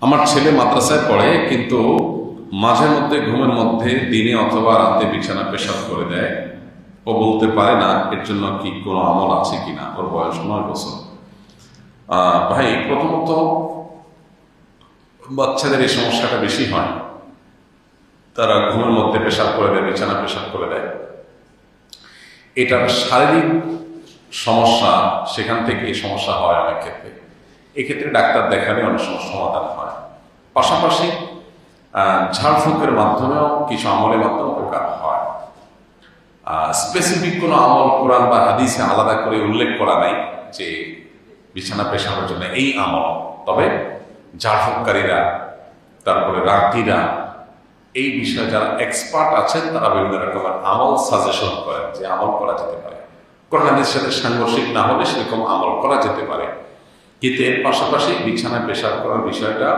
আমার ছেলে মাদ্রাসায় পড়ে, কিন্তু মাঝে মধ্যে ঘুমের মধ্যে দিনে অথবা রাতে বিছানা পেশাব করে দেয়। ও বলতে পারে না এর জন্য কি কোনো আমল আছে কিনা। ওর বয়স 9 বছর। ভাই, প্রথমত বাচ্চাদের এই সমস্যাটা বেশি হয়, তারা ঘুমের মধ্যে পেশাব করে দেয়, বিছানা পেশাব করে দেয়। এটার শারীরিক সমস্যা, সেখান থেকে সমস্যা হয় অনেক ক্ষেত্রে। এক্ষেত্রে ডাক্তার দেখালে অনেক সময় সমাধান হয়। পাশাপাশি ঝাড়ফুঁকের মাধ্যমেও কিছু আমলের মাধ্যমে উপকার হয়। স্পেসিফিক কোনো আমল কোরআন বা হাদিসে আলাদা করে উল্লেখ করা নাই যে বিছানা পেশাবের জন্য এই আমল। তবে ঝাড়ফুঁককারীরা, তারপরে রাগীরা, এই বিষয়ে যারা এক্সপার্ট আছেন তারা বিভিন্ন রকমের আমল সাজেশন করেন যে আমল করা যেতে পারে। কোরআন হাদিসের সাথে সাংঘর্ষিক না হলে সেরকম আমল করা যেতে পারে, কিন্তু এর পাশাপাশি বিছানায় পেশাব করার বিষয়টা